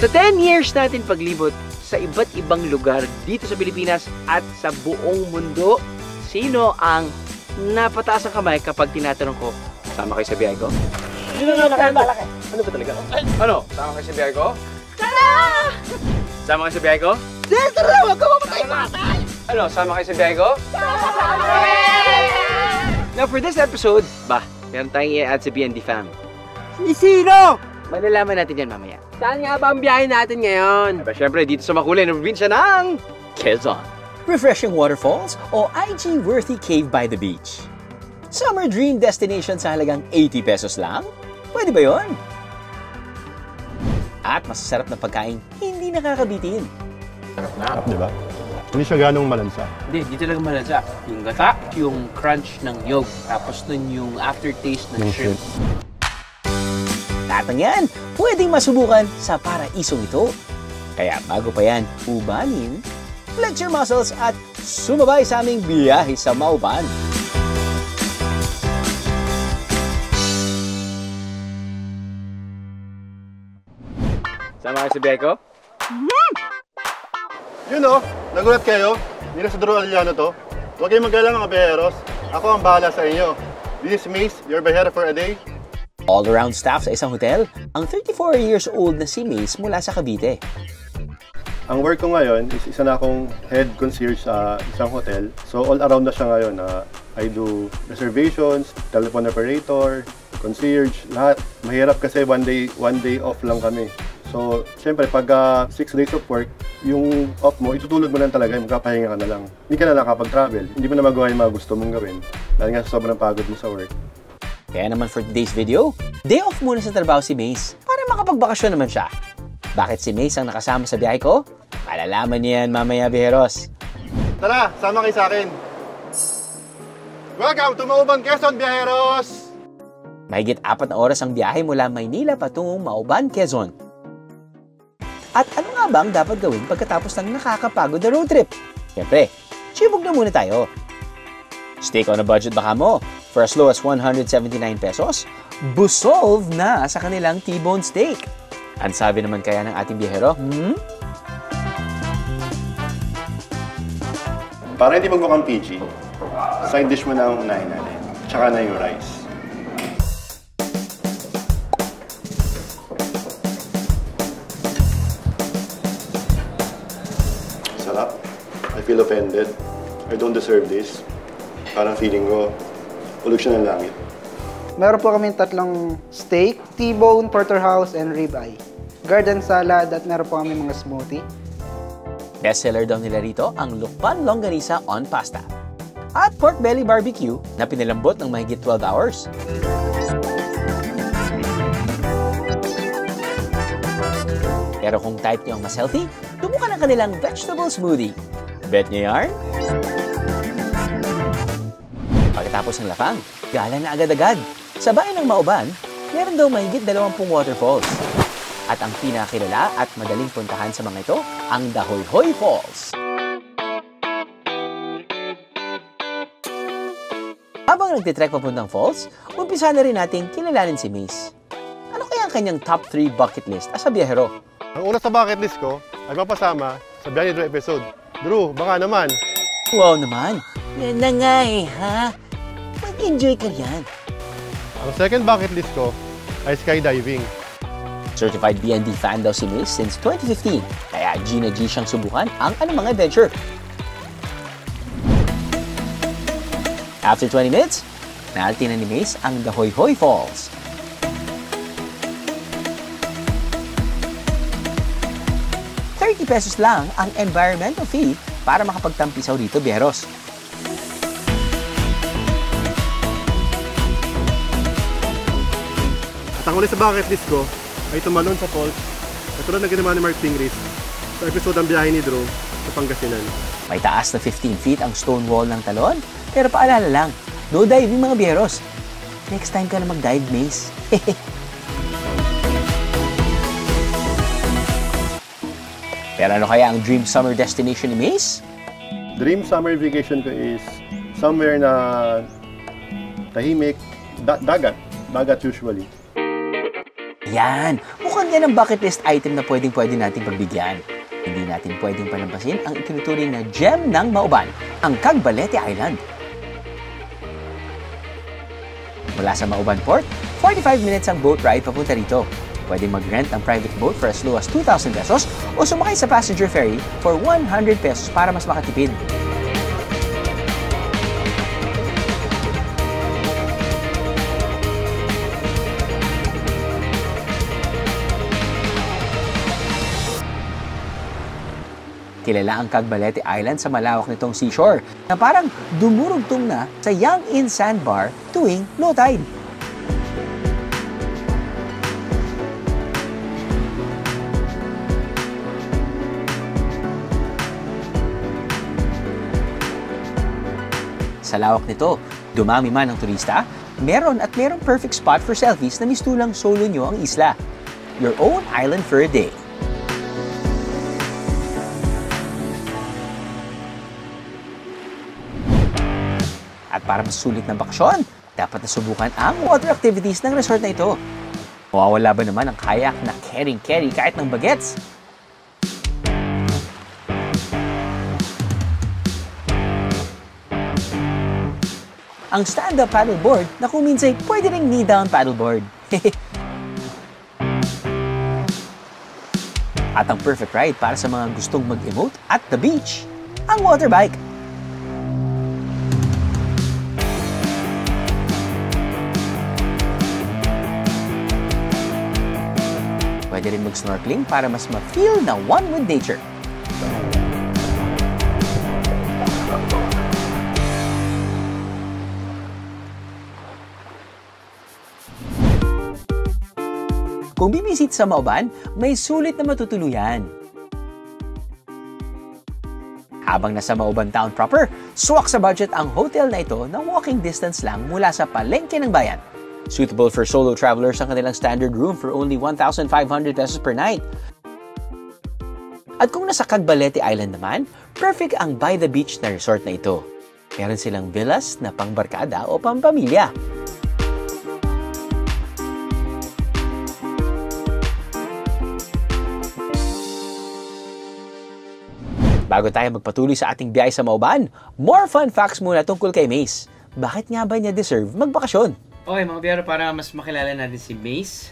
Sa 10 years natin paglibot sa iba't ibang lugar dito sa Pilipinas at sa buong mundo, sino ang napataas ang kamay kapag tinatanong ko, sama kayo sa biyahe ko? Ano ba talaga? Ano? Sama kayo sa biyahe ko? Tara! Sama kayo sa biyahe ko? Tara! Huwag ka mamatay! Ano? Sama kayo sa biyahe ko? Now for this episode, meron tayong i-add sa BND fam. Sino? Malalaman natin yan mamaya. Saan nga ba ang biyahe natin ngayon? Siyempre, dito sa makulay na probinsya ng Quezon. Refreshing waterfalls o IG-worthy cave by the beach. Summer dream destination sa halagang 80 pesos lang? Pwede ba yun? At masasarap na pagkain, hindi nakakabitin. Sarap, di ba? Hindi siya ganong malansa. Hindi talaga malansa. Yung gata, yung crunch ng yolk, tapos nun yung aftertaste ng shrimp. Lahat ng yan, pwedeng masubukan sa paraisong ito. Kaya bago pa yan, ubanin, flex your muscles at sumabay sa aming biyahe sa Mauban. Sama kayo sa biyahe ko? Yun o, nagulat kayo? Hindi na sa Drew Aliano to. Huwag kayong mag-alala mga beheros. Ako ang bahala sa inyo. This is Mace, your behero for a day. All-around staff sa isang hotel, ang 34 years old na si Mace mula sa Cavite. Ang work ko ngayon is isa na akong head concierge sa isang hotel. So all around na siya ngayon. I do reservations, telephone operator, concierge, lahat. Mahirap kasi one day off lang kami. So, syempre, pag 6 days of work, yung off mo, itutulog mo lang talaga, magpapahinga ka na lang. Hindi ka na nakapag-travel, hindi mo na magawa yung mga gusto mong gawin. Dahil nga sa sobrang pagod mo sa work. Kaya naman for today's video, day off muna sa trabaho si Mace para makapagbakasyon naman siya. Bakit si Mace ang nakasama sa biyahe ko? Malalaman niya yan mamaya, biheros. Tara, sama kayo sa akin. Welcome to Mauban, Quezon, biyaheros! Mahigit 4 na oras ang biyahe mula Maynila patungong Mauban, Quezon. At ano nga ba ang dapat gawin pagkatapos ng nakakapagod na road trip? Siyempre, chibog na muna tayo. Steak on a budget baka mo, for as low as 179 pesos, busolve na sa kanilang T-bone steak. Ang sabi naman kaya ng ating biyahero, Para hindi magmukhang PG, side dish mo na ang unahin natin. Tsaka na yung rice. Sarap. I feel offended. I don't deserve this. Parang feeling ko, ulog siya ng langit. Meron po kami 3 steak, T-bone, porterhouse, and ribeye. Garden salad at meron po kami mga smoothie. bestseller daw nila rito ang Lukban Longganisa on Pasta. At pork belly barbecue na pinalambot ng mahigit 12 hours. Pero kung type niyo ang mas healthy, subukan ang kanilang vegetable smoothie. Bet niyo yarn? Pagkatapos ng lapang, gala na agad-agad. Sa bayan ng Mauban, meron daw mahigit 20 waterfalls. At ang pinakilala at madaling puntahan sa mga ito, ang Dahoyhoy Falls. Habang nagtitrek papuntang falls, umpisa na rin nating kilalanin si Mace. Ano kaya ang kanyang top 3 bucket list as a biyahero? Ang una sa bucket list ko ay mapasama sa Biyahe ni Drew episode. Drew, baka naman. Wow naman! Yan na nga ha? Mag-enjoy ka yan. Ang second bucket list ko ay skydiving. Certified BND fan daw si Mace since 2015, kaya G na G siyang subukan ang anumang adventure. After 20 minutes, naalti na ni Mace ang Dahoyhoy Falls. ₱30 lang ang environmental fee para makapagtampisaw dito, biyeros. At ang uli sa bucket list ko ay tumalon sa falls katulad na ginawa ni Mark Pingris sa episode ng Biyahe ni Drew sa Pangasinan. May taas na 15 feet ang stone wall ng talon, pero paalala lang, no diving mga biyeros. Next time ka na mag-dive, Mace. Pero ano kaya ang dream summer destination ni Mace? Dream summer vacation ko is somewhere na tahimik, dagat usually. Yan, mukhang yan ang bucket list item na pwedeng-pwede nating pagbigyan. Hindi natin pwedeng palampasin ang itinuturing na gem ng Mauban, ang Cagbalete Island. Mula sa Mauban Port, 45 minutes ang boat ride papunta rito. Pwede mag-rent ng private boat for as low as 2,000 pesos o sumakay sa passenger ferry for 100 pesos para mas makatipid. Kilala ang Cagbalete Island sa malawak nitong seashore na parang dumurugtong na sa Yang In Sandbar tuwing low tide. Sa lawak nito, dumami man ang turista, merong perfect spot for selfies na mistulang solo nyo ang isla. Your own island for a day. At para mas sulit na bakasyon, dapat nasubukan ang water activities ng resort na ito. Mawawala ba naman ang kayak na carry kahit ng bagets? Ang stand-up paddleboard na kung minsan pwede ring knee-down paddleboard. At ang perfect ride para sa mga gustong mag-emote at the beach, ang water bike. Pwede rin mag-snorkeling para mas ma-feel na one with nature. Kung bibisit sa Mauban, may sulit na matutuluyan. Habang nasa Mauban Town proper, swak sa budget ang hotel na ito na walking distance lang mula sa palengke ng bayan. Suitable for solo travelers ang kanilang standard room for only 1,500 pesos per night. At kung nasa Cagbalete Island naman, perfect ang by the beach na resort na ito. Meron silang villas na pangbarkada o pampamilya. Bago tayo magpatuloy sa ating biyahe sa Mauban, more fun facts muna tungkol kay Mace. Bakit nga ba niya deserve magbakasyon? Okay mga biyero, para mas makilala natin si Mace,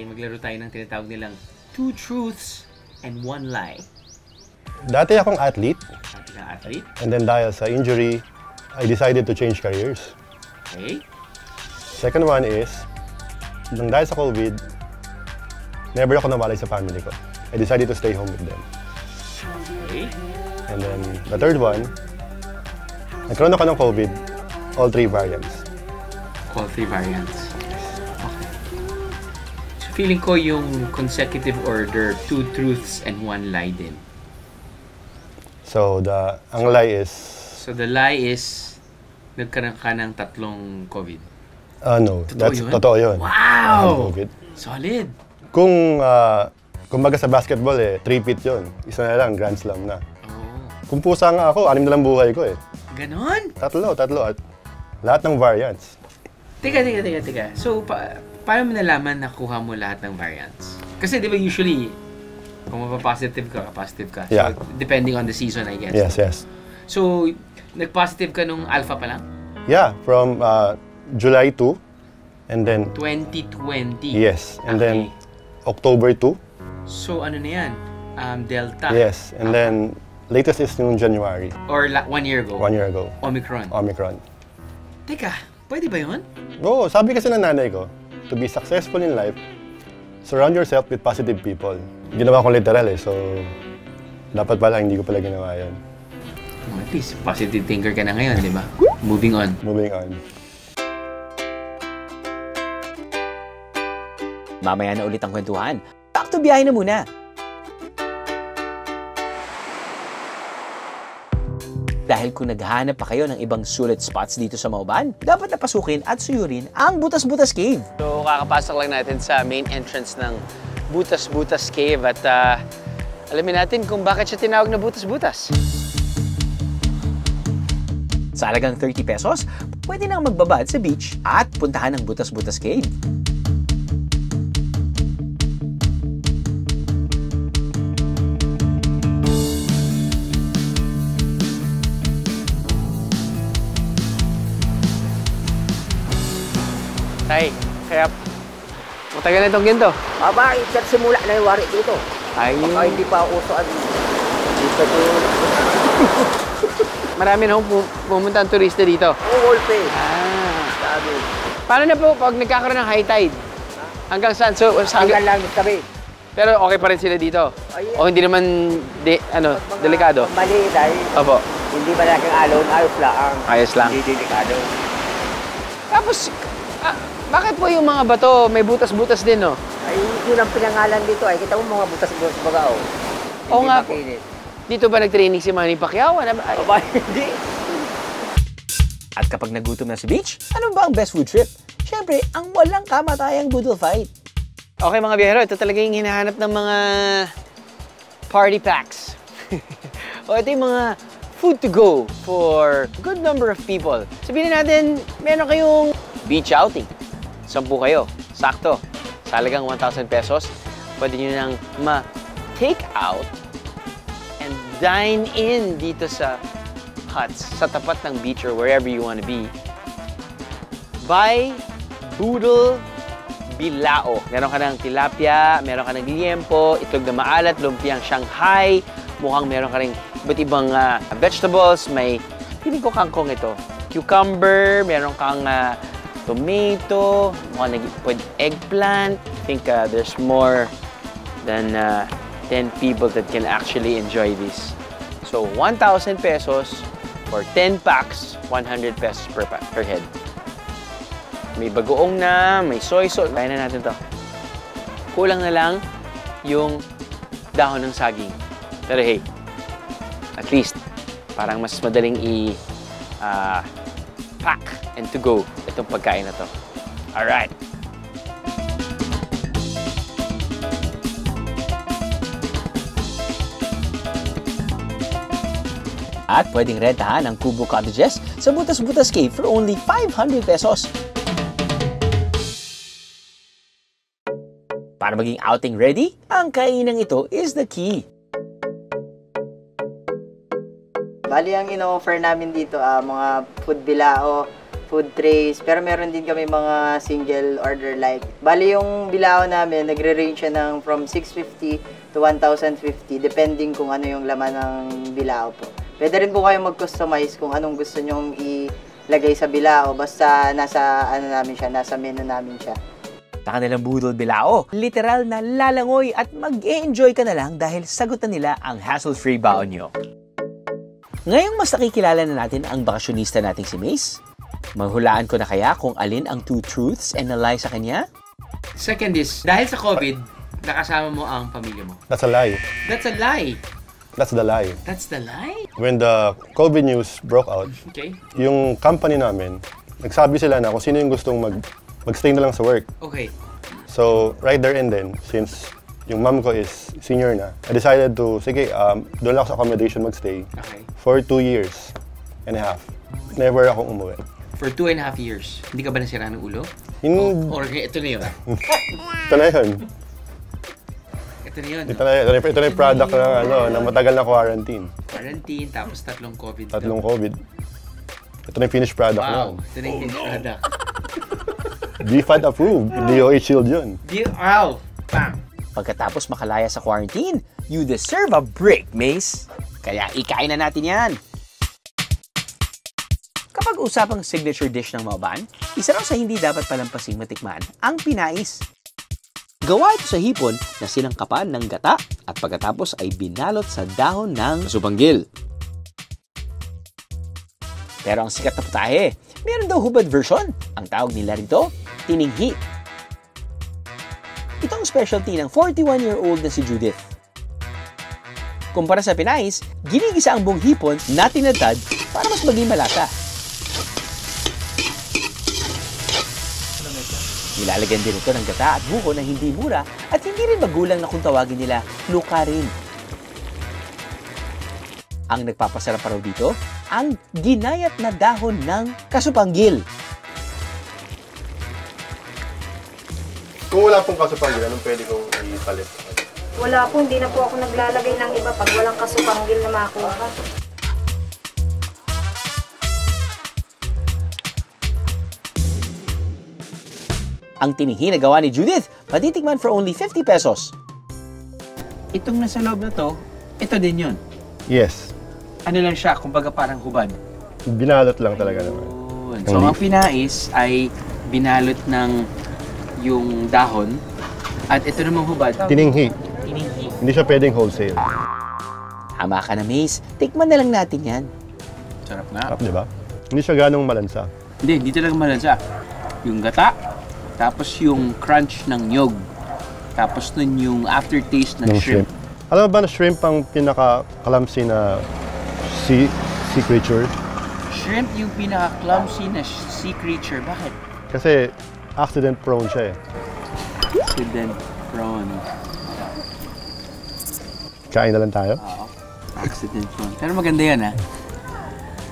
maglaro tayo ng tinatawag nilang 2 truths and 1 lie. Dati akong athlete, Athlete. and then dahil sa injury, I decided to change careers. Okay. Second one is, nang dahil sa COVID, never ako nawalay sa family ko. I decided to stay home with them. Okay. And then the third one, nagkaroon ako ng COVID, all 3 variants. All 3 variants. Okay. So feeling ko yung consecutive order, 2 truths and 1 lie din. So ang lie is... So the lie is, nagkaroon ka ng 3 COVID. No, Totoo yun? totoo yun. Wow! COVID. Solid! Kumbaga sa basketball 3-peat yun. Isa na lang, Grand Slam na. Oh. Kung pusa nga ako, 6 na lang buhay ko eh. Ganon? Tatlo. At lahat ng variants. Teka. So, paano mo nalaman na kuha mo lahat ng variants? Kasi di ba usually, kung mapapositive ka, positive ka. Yeah. So, depending on the season, I guess. Yes. So, nag-positive ka nung alpha pa lang? Yeah, from July 2, and then... 2020? Yes, and then Okay. October 2. So, ano na yan? Delta? Yes, and then latest is yung January, Or 1 year ago? 1 year ago. Omicron? Teka, pwede ba yun? Oo, sabi kasi ng nanay ko, to be successful in life, surround yourself with positive people. Ginawa ko literal so dapat pala hindi ko pala ginawa yun. At least, positive thinker ka na ngayon, di ba? Moving on. Moving on. Mamaya na ulit ang kwentuhan. Back to biyahe na muna. Dahil kung naghahanap pa kayo ng ibang sulit spots dito sa Mauban, dapat napasukin at suyurin ang Butas-Butas Cave. So, kakapasok lang natin sa main entrance ng Butas-Butas Cave at alamin natin kung bakit siya tinawag na Butas-Butas. Sa halagang 30 pesos, pwede nang magbabad sa beach at puntahan ang Butas-Butas Cave. Tay, kaya matagal na itong ginto. Bakit sa simula na yung wari dito? Ayun. Baka hindi pa uso ang dito doon. Marami na pumunta ang turista dito. All pay. Sabi. Paano na po pag nagkakaroon ng high tide? Hanggang saan? So, Hanggang lang kami. pero okay pa rin sila dito? Ayun. O hindi naman, delikado? Mali dahil Opo. hindi ba naking alon, ayos lang. Ayos lang. Hindi delikado. Tapos, bakit po yung mga bato may butas-butas din, no? Ay, yun ang pinangalan dito. Ay, kita mo mga butas-butas baga, oh. Oo nga po. makinit. Dito ba nag-training si Manny Pacquiao? Aba, hindi. At kapag nagutom na sa beach, ano ba ang best food trip? Siyempre, ang walang kamatayang boodle fight. Okay mga biyahero, ito talaga yung hinahanap ng mga party packs. O ito yung mga food to go for a good number of people. Sabihin natin, meron kayong beach outing. 10 kayo, sakto. Sa halagang 1,000 pesos, pwede nyo nang ma-take out and dine in dito sa huts, sa tapat ng beach or wherever you want to be. Buy Boodle Bilao. Meron ka ng tilapia, meron ka ng liempo, itlog na maalat, lumpiang Shanghai, mukhang meron ka rin iba't ibang vegetables. May, feeling ko kangkong ito. Cucumber, meron kang tomato, mukhang eggplant. I think there's more than 10 people that can actually enjoy this. So, 1,000 pesos for 10 packs, 100 pesos per head. May bagoong na, may soy sauce. Kaya na natin to. Kulang na lang yung dahon ng saging. Pero hey, at least, parang mas madaling pack and to go itong pagkain na to. Alright. At pwedeng rentahan ang Kubo Cottages sa Butas-Butas Cave for only 500 pesos. Para maging outing ready, ang kainang ito is the key. Bali, ang ino-offer namin dito, mga food bilao, food trays, pero meron din kami mga single order like. Bali, yung bilao namin, nagre-range siya ng from 650 to 1,050, depending kung ano yung laman ng bilao po. Pwede rin po kayong mag-customize kung anong gusto nyong ilagay sa bilao, basta nasa, nasa menu namin siya. Sa kanilang Boodle Bilao, literal na lalangoy at mag-e-enjoy ka na lang dahil sagot na nila ang hassle-free baon nyo. Ngayong mas nakikilala na natin ang bakasyonista nating si Mace, maghulaan ko na kaya kung alin ang 2 truths and a lie sa kanya? Second is, dahil sa COVID, nakasama mo ang pamilya mo. That's a lie. That's a lie. That's the lie. That's the lie? When the COVID news broke out, Okay. yung company namin, nagsabi sila na kung sino yung gustong mag-stay na lang sa work. Okay. So, right there and then, since yung mom ko is senior na, I decided to, sige, doon lang ako sa accommodation magstay Okay. for 2 years and a half. Never akong umuwi. For 2.5 years, hindi ka ba nasira ng ulo? Or ito na yun? Ito na yun. Ito na yun, Ito na yung product na matagal na quarantine. Quarantine, tapos 3 COVID. 3 COVID. Ito na yung finished product Wow, na. ito na yung finished product. GFAD approved. DOH shield yun. Wow! Bam! Pagkatapos makalaya sa quarantine, you deserve a break, Mace. Kaya ikain na natin yan. Kapag usapang signature dish ng Maoban, isa raw sa hindi dapat palampasing matikman ang pinais. Gawa ito sa hipon na sinangkapan ng gata at pagkatapos ay binalot sa dahon ng kasupanggil. Pero ang sikat na putahe, meron daw hubad version. Ang tawag nila rito, tininghi. Ito ang specialty ng 41-year-old na si Judith. Kumpara sa pinais, ginigisa ang buong hipon na tinadtad para mas maging malasa. Nilalagyan din ito ng gata at buko na hindi mura at hindi rin magulang na kung tawagin nila luka rin. Ang nagpapasarap pa raw dito, ang ginayat na dahon ng kasupanggil. Kung wala pong kasupanggil, anong pwede kong ipalit? Wala po, hindi na po ako naglalagay ng iba pag walang kasupanggil na makuha. Ang tininghi na gawa ni Judith, patitikman for only 50 pesos. Itong nasa loob na to, ito din yun. Yes. Ano lang siya, kumbaga parang hubad. Binalot lang talaga naman. Yun. So, ang pinais ay binalot ng yung dahon. At ito namang hubad. Tininghi. Tininghi. Hindi siya pwedeng wholesale. Tama ka na, Mace. Tikman na lang natin yan. Sarap nga. Sarap, di ba? Hindi siya ganong malansa. Hindi talaga malansa. Yung gata, tapos yung crunch ng nyog. Tapos nun yung aftertaste ng shrimp. Alam mo ba na shrimp ang pinaka-clumsy na sea creature? Shrimp yung pinaka-clumsy na sea creature. Bakit? Kasi accident prone siya eh. Accident prone. Kain na lang tayo? Oo. Accident prone. Pero maganda yan ha.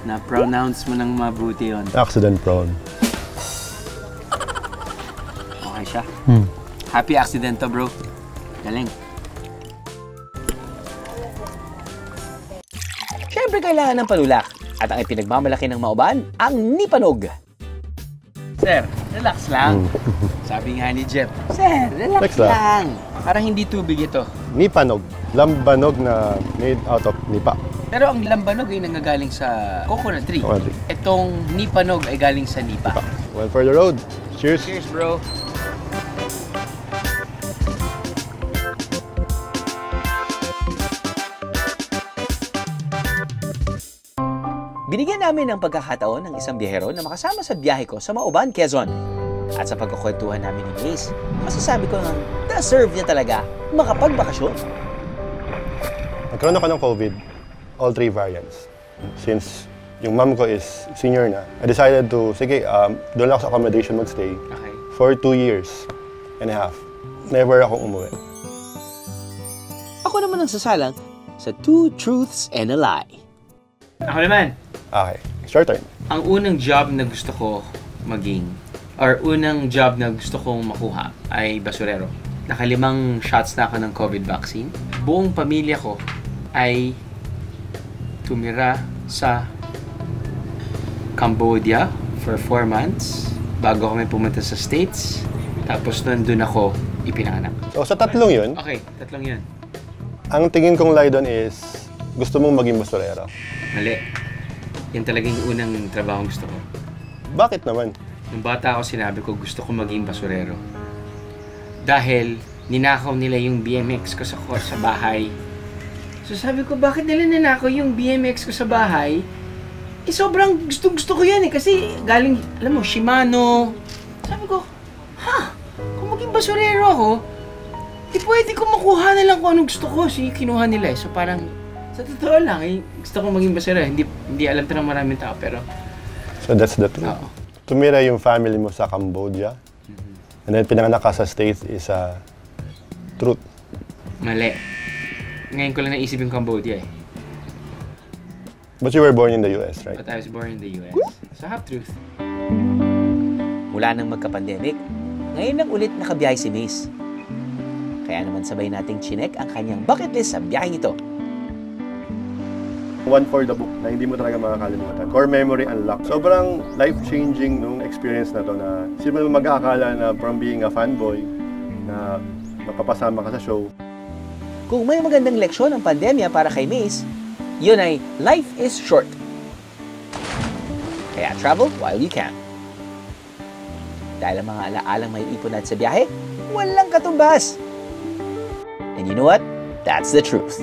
Na-pronounce mo ng mabuti yun. Accident prone. Okay siya. Happy accident to, bro. Galing. Siyempre kailangan ng panulak. At ang ipinagmamalaki ng Mauban, ang nipanog. Sir, relax lang. Sabi nga ni Jeff, Sir, relax lang. Parang hindi tubig ito. Nipanog. Lambanog na made out of nipa. Pero ang lambanog ay nanggagaling sa coconut tree. Coconut tree. Itong nipanog ay galing sa nipa. Well, for the road. Cheers. Cheers, bro. Binigyan namin ng pagkakataon ng isang biyahero na makasama sa biyahe ko sa Mauban, Quezon. At sa pagkukwentuhan namin ni Mace, masasabi ko nang deserve niya talaga makapagbakasyon. Nagkaroon ako ng COVID, all 3 variants. Since yung mom ko is senior na, I decided to, sige, doon lang ako sa accommodation magstay for 2 years and a half. Never akong umuwi. Ako naman ang sasalang sa 2 truths and a lie. Ako naman. Okay, short turn. Ang unang job na gusto ko maging, or unang job na gusto kong makuha ay basurero. Nakalimang shots na ako ng COVID vaccine. Buong pamilya ko ay tumira sa Cambodia for 4 months bago kami pumunta sa States. Tapos nandun ako ipinanganak. So sa tatlong yun, Okay, tatlong yun. ang tingin kong lie doon is gusto mong maging basurero. Mali. Yan talaga yung unang trabaho gusto ko. Bakit naman? Nung bata ako, sinabi ko gusto ko maging basurero. Dahil ninakaw nila yung BMX ko sa bahay. So sabi ko, bakit nila ninakaw yung BMX ko sa bahay? Eh sobrang gusto ko yan eh. Kasi galing, alam mo, Shimano. Sabi ko, kung maging basurero ako, eh pwede ko makuha na lang kung anong gusto ko. Sige, kinuha nila eh. So parang, sa totoo lang, eh, gusto kong maging basurero. Hindi alam ito ng maraming tao, pero... So that's the truth. Oo. Tumira yung family mo sa Cambodia, and then pinanganak ka sa States is a truth. Mali. Ngayon ko lang naisip yung Cambodia eh. But you were born in the US, right? But I was born in the US. So half truth. Mula nang magka-pandemic, ngayon lang ulit nakabiyahe si Mace. Kaya naman sabay nating chinek ang kanyang bucket list sa biyaheng ito. One for the book na hindi mo talaga makakalimutan. Core memory unlocked. Sobrang life-changing nung experience na to na sino mo mag-aakala na from being a fanboy na mapapasama ka sa show. Kung may magandang leksyon ang pandemya para kay Mace, yun ay life is short. Kaya travel while you can. Dahil ang mga alaalang may ipon natin sa biyahe, walang katumbas. And you know what? That's the truth.